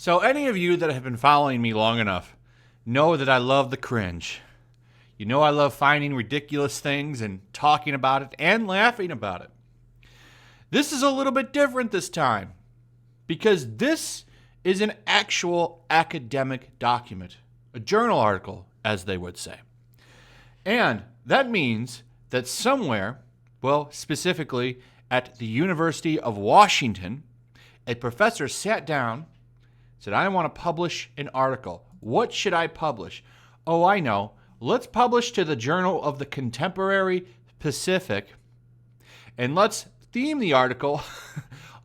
So any of you that have been following me long enough know that I love the cringe. You know I love finding ridiculous things and talking about it and laughing about it. This is a little bit different this time because this is an actual academic document, a journal article, as they would say. And that means that somewhere, well, specifically at the University of Washington, a professor sat down, said, I want to publish an article. What should I publish? Oh, I know. Let's publish to the Journal of the Contemporary Pacific, and let's theme the article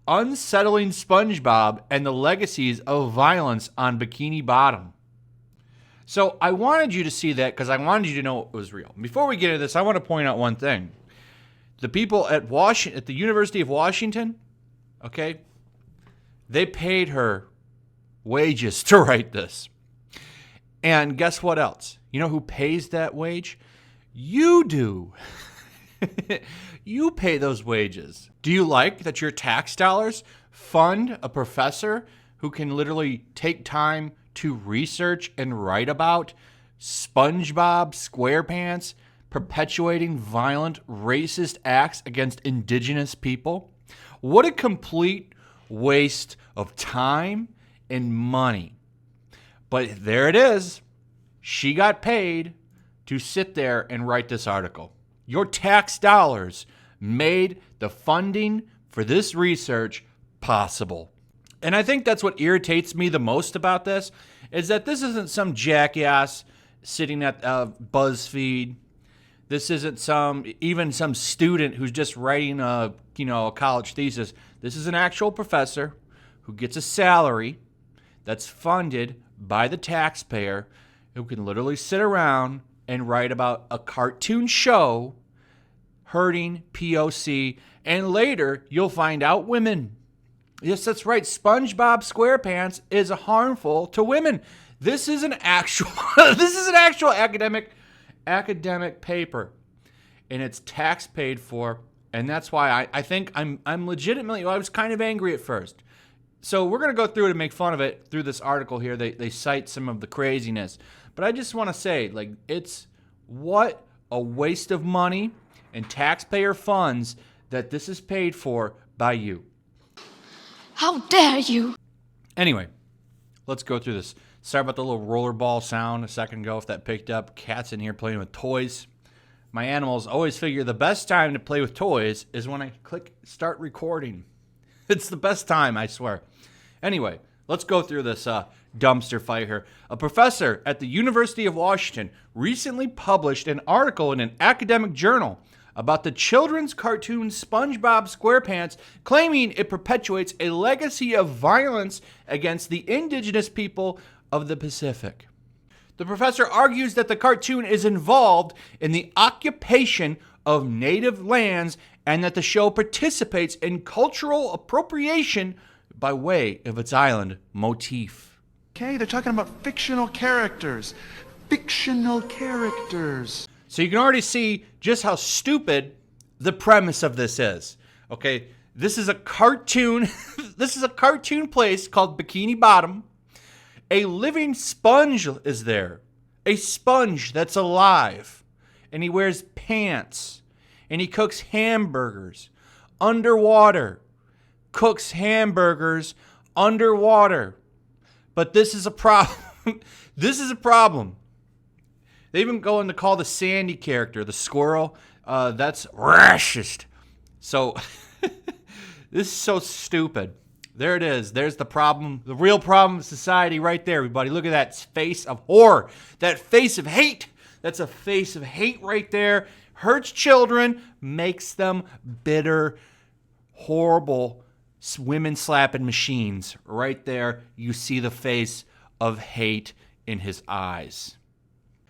Unsettling SpongeBob and the Legacies of Violence on Bikini Bottom. So I wanted you to see that because I wanted you to know it was real. Before we get into this, I want to point out one thing. The people at the University of Washington, okay, they paid her wages to write this. And guess what else? You know who pays that wage? You do. You pay those wages. Do you like that your tax dollars fund a professor who can literally take time to research and write about SpongeBob SquarePants perpetuating violent, racist acts against indigenous people? What a complete waste of time and money. But there it is. She got paid to sit there and write this article. Your tax dollars made the funding for this research possible. And I think that's what irritates me the most about this, is that this isn't some jackass sitting at BuzzFeed. This isn't some student who's just writing a college thesis. This is an actual professor who gets a salary that's funded by the taxpayer, who can literally sit around and write about a cartoon show hurting POC, and later you'll find out women. Yes, that's right. SpongeBob SquarePants is harmful to women. This is an actual academic paper, and it's tax paid for, and that's why I think I'm legitimately. Well, I was kind of angry at first. So we're going to go through it and make fun of it through this article here. They cite some of the craziness. But I just want to say, it's what a waste of money and taxpayer funds that this is paid for by you. How dare you? Anyway, let's go through this. Sorry about the little rollerball sound a second ago, if that picked up. Cat's in here playing with toys. My animals always figure the best time to play with toys is when I click start recording. It's the best time, I swear. Anyway, let's go through this dumpster fire here. A professor at the University of Washington recently published an article in an academic journal about the children's cartoon SpongeBob SquarePants, claiming it perpetuates a legacy of violence against the indigenous people of the Pacific. The professor argues that the cartoon is involved in the occupation of native lands and that the show participates in cultural appropriation by way of its island motif. Okay, they're talking about fictional characters. Fictional characters. So you can already see just how stupid the premise of this is. Okay, this is a cartoon. This is a cartoon place called Bikini Bottom. A living sponge is there. A sponge that's alive. And he wears pants. And he cooks hamburgers underwater. Cooks hamburgers underwater. But this is a problem. This is a problem. They even go in to call the Sandy character, the squirrel, that's racist. So this is so stupid. There it is. There's the problem, the real problem of society right there, everybody. Look at that face of horror, that face of hate. That's a face of hate right there. Hurts children, makes them bitter, horrible women slapping machines. Right there, you see the face of hate in his eyes.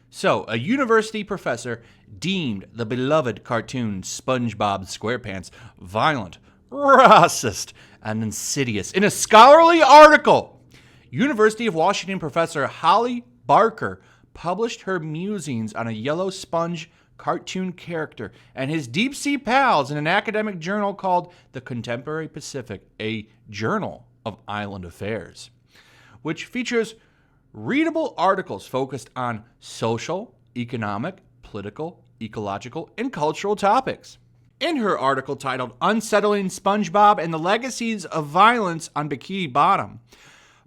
So, a university professor deemed the beloved cartoon SpongeBob SquarePants violent, racist, and insidious. In a scholarly article, University of Washington professor Holly Barker published her musings on a yellow sponge cartoon character and his deep-sea pals in an academic journal called The Contemporary Pacific, a journal of island affairs. which features readable articles focused on social, economic, political, ecological, and cultural topics. In her article titled Unsettling SpongeBob and the Legacies of Violence on Bikini Bottom,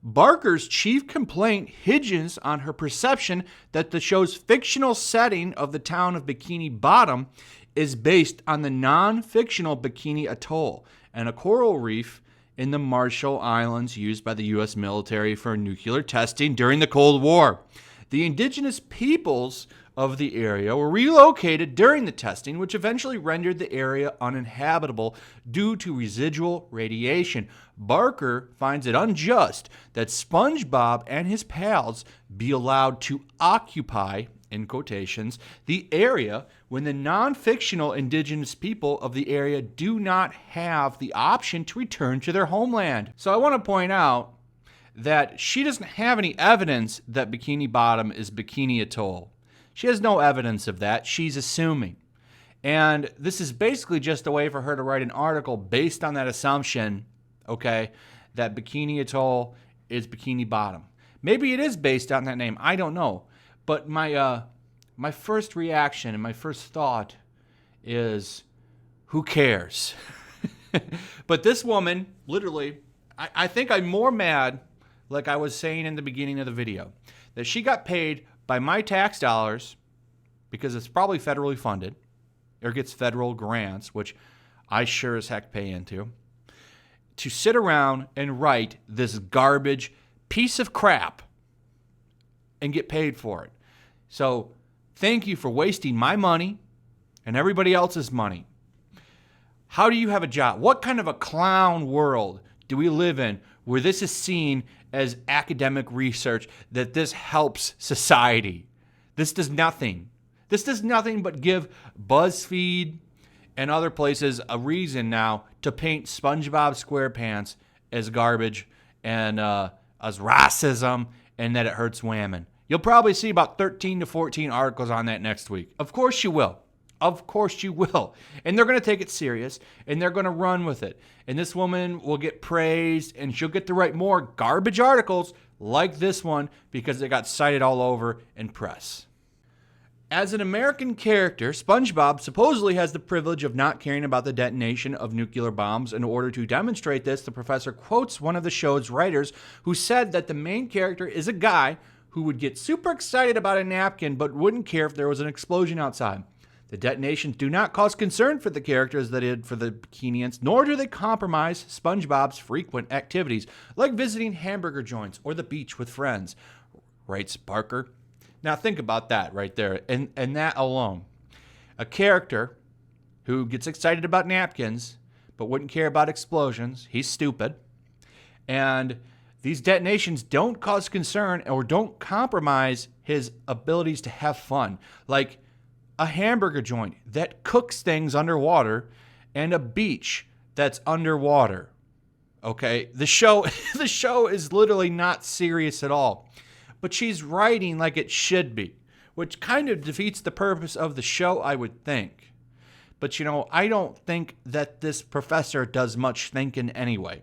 Barker's chief complaint hinges on her perception that the show's fictional setting of the town of Bikini Bottom is based on the non-fictional Bikini Atoll and a coral reef in the Marshall Islands used by the U.S. military for nuclear testing during the Cold War. The indigenous peoples of the area were relocated during the testing, which eventually rendered the area uninhabitable due to residual radiation. Barker finds it unjust that SpongeBob and his pals be allowed to occupy, in quotations, the area when the non-fictional indigenous people of the area do not have the option to return to their homeland. So I want to point out that she doesn't have any evidence that Bikini Bottom is Bikini Atoll. She has no evidence of that. She's assuming. And this is basically just a way for her to write an article based on that assumption, okay, that Bikini Atoll is Bikini Bottom. Maybe it is based on that name. I don't know. But my first reaction and my first thought is, who cares? But this woman, literally, I think I'm more mad, like I was saying in the beginning of the video, that she got paid by my tax dollars, because it's probably federally funded, or gets federal grants, which I sure as heck pay into, to sit around and write this garbage piece of crap and get paid for it. So thank you for wasting my money and everybody else's money. How do you have a job? What kind of a clown world do we live in where this is seen as academic research, that this helps society? This does nothing. This does nothing but give BuzzFeed and other places a reason now to paint SpongeBob SquarePants as garbage and as racism and that it hurts women. You'll probably see about 13 to 14 articles on that next week. Of course you will. Of course you will. And they're going to take it serious, and they're going to run with it. And this woman will get praised, and she'll get to write more garbage articles like this one because it got cited all over in press. As an American character, SpongeBob supposedly has the privilege of not caring about the detonation of nuclear bombs. In order to demonstrate this, the professor quotes one of the show's writers who said that the main character is a guy who would get super excited about a napkin but wouldn't care if there was an explosion outside. The detonations do not cause concern for the characters that did for the Bikinians, nor do they compromise SpongeBob's frequent activities, like visiting hamburger joints or the beach with friends, writes Barker. Now think about that right there, and that alone. A character who gets excited about napkins but wouldn't care about explosions, he's stupid, and these detonations don't cause concern or don't compromise his abilities to have fun, like a hamburger joint that cooks things underwater and a beach that's underwater. Okay, the show is literally not serious at all, but she's writing like it should be, which kind of defeats the purpose of the show, I would think. But I don't think that this professor does much thinking anyway.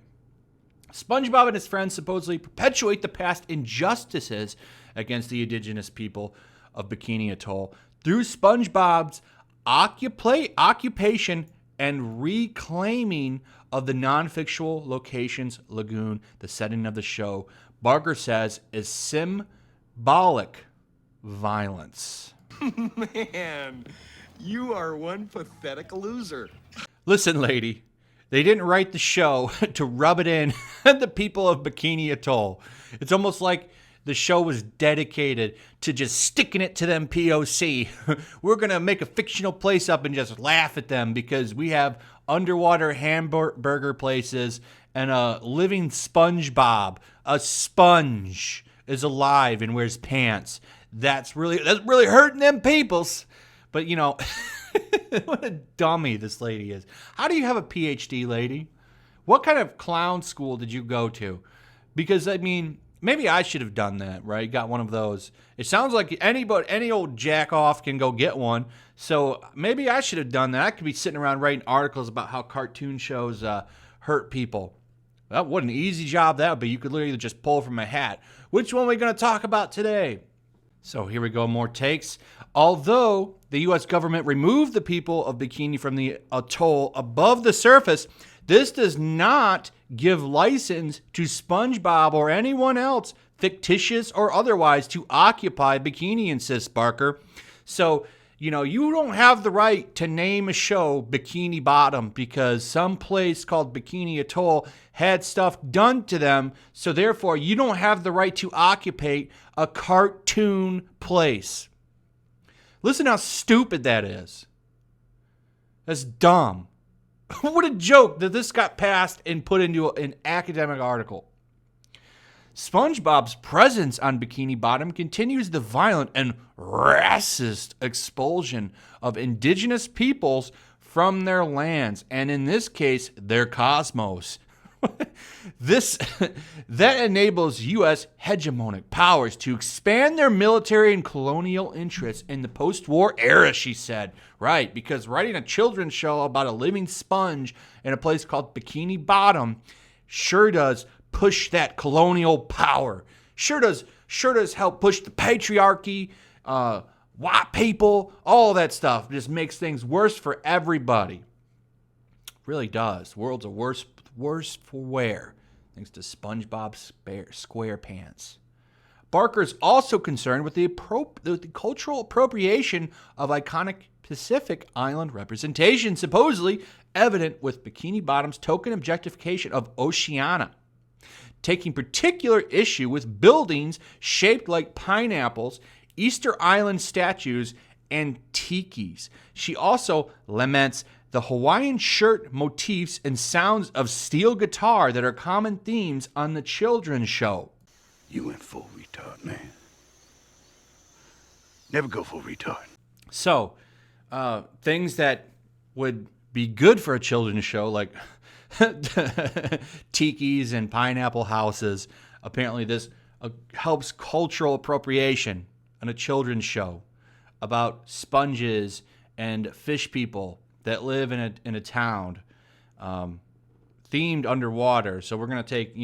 SpongeBob and his friends supposedly perpetuate the past injustices against the indigenous people of Bikini Atoll through SpongeBob's occupation and reclaiming of the non-fictional location's lagoon. The setting of the show, Barker says, is symbolic violence. Man, you are one pathetic loser. Listen, lady, they didn't write the show to rub it in the people of Bikini Atoll. It's almost like the show was dedicated to just sticking it to them POC. We're going to make a fictional place up and just laugh at them because we have underwater hamburger places and a living SpongeBob. A sponge is alive and wears pants. That's really hurting them peoples. But what a dummy this lady is. How do you have a PhD, lady? What kind of clown school did you go to? Because, maybe I should have done that, right? Got one of those. It sounds like any old jack off can go get one. So maybe I should have done that. I could be sitting around writing articles about how cartoon shows hurt people. Well, what an easy job that would be. You could literally just pull from a hat. Which one are we going to talk about today? So here we go, more takes. Although the U.S. government removed the people of Bikini from the atoll above the surface, this does not give license to SpongeBob or anyone else, fictitious or otherwise, to occupy Bikini, insists Barker. So, you don't have the right to name a show Bikini Bottom because some place called Bikini Atoll had stuff done to them. So therefore, you don't have the right to occupy a cartoon place. Listen how stupid that is. That's dumb. What a joke that this got passed and put into an academic article. SpongeBob's presence on Bikini Bottom continues the violent and racist expulsion of indigenous peoples from their lands, and in this case, their cosmos. That enables U.S. hegemonic powers to expand their military and colonial interests in the post-war era, she said. Right, because writing a children's show about a living sponge in a place called Bikini Bottom sure does push that colonial power. Sure does help push the patriarchy, white people, all that stuff. Just makes things worse for everybody. Really does. World's a worse for wear, thanks to SpongeBob SquarePants. Barker's also concerned with the cultural appropriation of iconic Pacific Island representation, supposedly evident with Bikini Bottom's token objectification of Oceania, taking particular issue with buildings shaped like pineapples, Easter Island statues, and tikis. She also laments the Hawaiian shirt motifs and sounds of steel guitar that are common themes on the children's show. You went full retard, man. Never go full retard. So, things that would be good for a children's show, like tikis and pineapple houses. Apparently this helps cultural appropriation on a children's show about sponges and fish people that live in a town themed underwater. So we're going to take,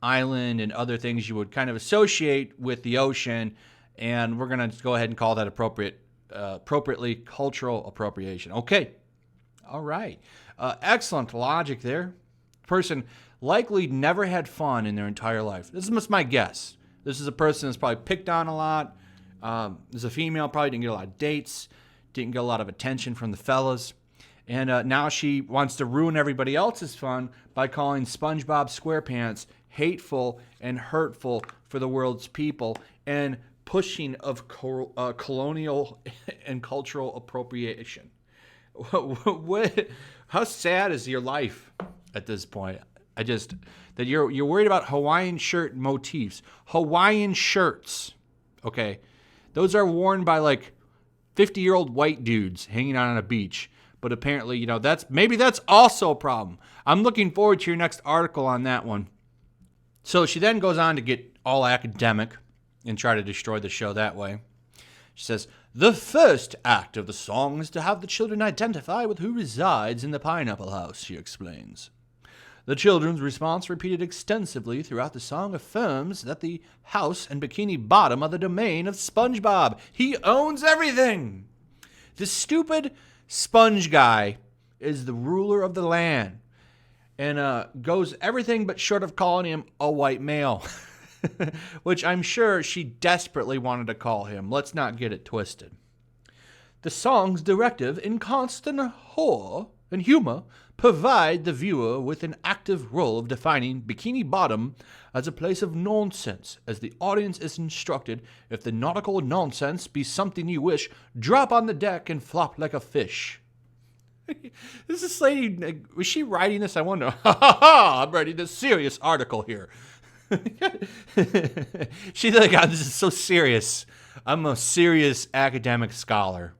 island and other things you would kind of associate with the ocean, and we're going to go ahead and call that appropriately cultural appropriation. Okay. All right. Excellent logic there. Person likely never had fun in their entire life. This is just my guess. This is a person that's probably picked on a lot. This is a female, probably didn't get a lot of dates, didn't get a lot of attention from the fellas. And now she wants to ruin everybody else's fun by calling SpongeBob SquarePants hateful and hurtful for the world's people and pushing of colonial and cultural appropriation. How sad is your life at this point? That you're worried about Hawaiian shirt motifs. Hawaiian shirts, okay? Those are worn by like 50-year-old white dudes hanging out on a beach. But apparently, that's also a problem. I'm looking forward to your next article on that one. So she then goes on to get all academic and try to destroy the show that way. She says, the first act of the song is to have the children identify with who resides in the pineapple house, she explains. The children's response, repeated extensively throughout the song, affirms that the house and Bikini Bottom are the domain of SpongeBob. He owns everything. The stupid sponge guy is the ruler of the land and goes everything but short of calling him a white male, which I'm sure she desperately wanted to call him. Let's not get it twisted. The song's directive in constant horror and humor provide the viewer with an active role of defining Bikini Bottom as a place of nonsense, as the audience is instructed, if the nautical nonsense be something you wish, drop on the deck and flop like a fish. This lady, was she writing this? I wonder. I'm writing a serious article here. She's like, oh, this is so serious. I'm a serious academic scholar.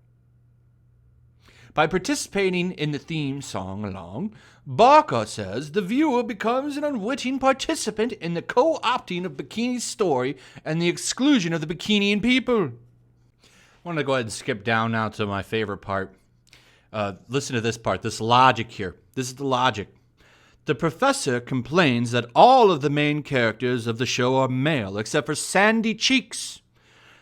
By participating in the theme song along, Barker says the viewer becomes an unwitting participant in the co-opting of Bikini's story and the exclusion of the Bikinian people. I want to go ahead and skip down now to my favorite part. Listen to this part, this logic here. This is the logic. The professor complains that all of the main characters of the show are male, except for Sandy Cheeks,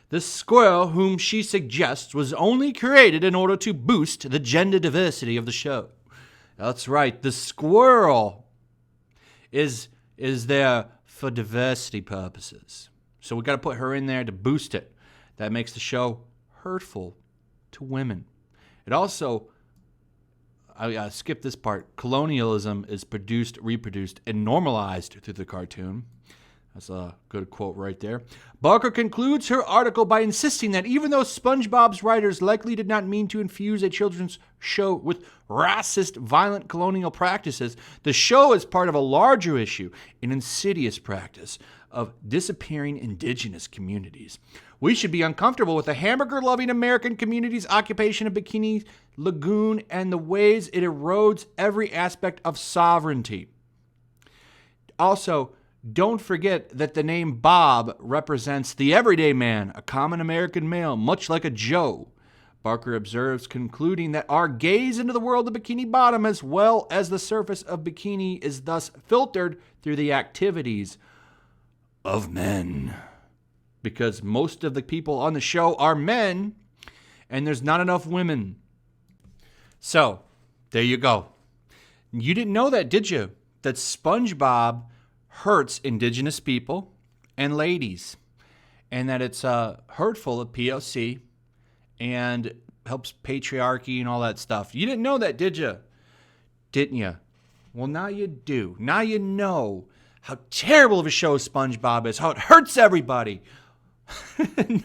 the squirrel whom she suggests was only created in order to boost the gender diversity of the show. That's right, the squirrel is there for diversity purposes. So we got to put her in there to boost it. That makes the show hurtful to women. It also, I skipped this part, colonialism is produced, reproduced, and normalized through the cartoon. That's a good quote right there. Barker concludes her article by insisting that even though SpongeBob's writers likely did not mean to infuse a children's show with racist, violent colonial practices, the show is part of a larger issue, an insidious practice of disappearing indigenous communities. We should be uncomfortable with the hamburger-loving American community's occupation of Bikini Lagoon and the ways it erodes every aspect of sovereignty. Also, don't forget that the name Bob represents the everyday man, a common American male, much like a Joe. Barker observes, concluding that our gaze into the world of Bikini Bottom as well as the surface of Bikini is thus filtered through the activities of men. Because most of the people on the show are men, and there's not enough women. So, there you go. You didn't know that, did you? That SpongeBob hurts indigenous people and ladies, and that it's hurtful of POC and helps patriarchy and all that stuff. You didn't know that, did you? Didn't you? Well, now you do. Now you know how terrible of a show SpongeBob is, how it hurts everybody.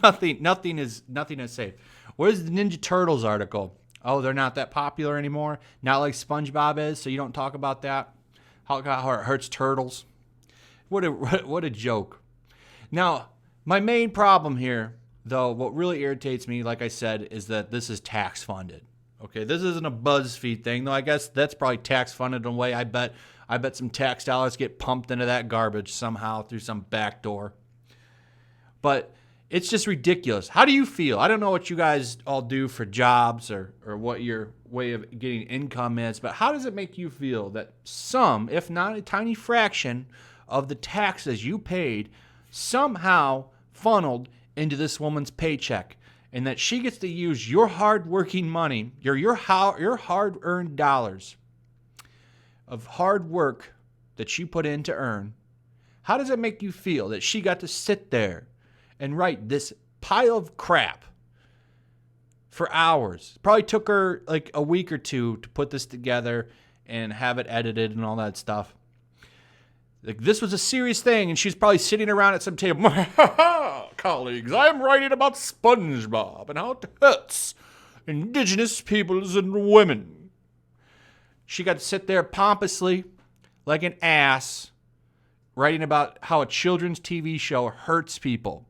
Nothing is safe. Where's the Ninja Turtles article? Oh, they're not that popular anymore? Not like SpongeBob is, so you don't talk about that? How it hurts turtles? What a joke. Now, my main problem here, though, what really irritates me, like I said, is that this is tax funded. Okay, this isn't a BuzzFeed thing, though I guess that's probably tax funded in a way. I bet some tax dollars get pumped into that garbage somehow through some back door. But it's just ridiculous. How do you feel? I don't know what you guys all do for jobs or what your way of getting income is, but how does it make you feel that some, if not a tiny fraction, of the taxes you paid somehow funneled into this woman's paycheck, and that she gets to use your hard-working money, your hard-earned dollars of hard work that you put in to earn? How does it make you feel that she got to sit there and write this pile of crap for hours? Probably took her like a week or two to put this together and have it edited and all that stuff. Like, this was a serious thing, and she's probably sitting around at some table. Colleagues, I'm writing about SpongeBob and how it hurts indigenous peoples and women. She got to sit there pompously, like an ass, writing about how a children's TV show hurts people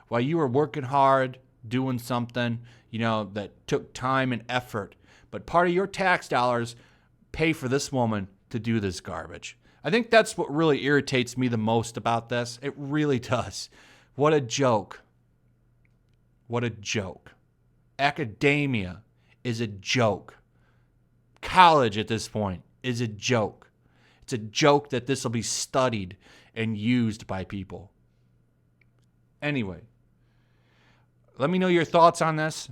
while you were working hard, doing something, that took time and effort. But part of your tax dollars pay for this woman to do this garbage. I think that's what really irritates me the most about this. It really does. What a joke. What a joke. Academia is a joke. College at this point is a joke. It's a joke that this will be studied and used by people. Anyway, let me know your thoughts on this.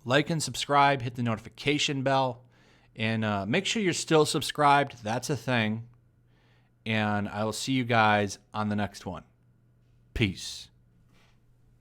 Like and subscribe. Hit the notification bell. And make sure you're still subscribed. That's a thing. And I will see you guys on the next one. Peace.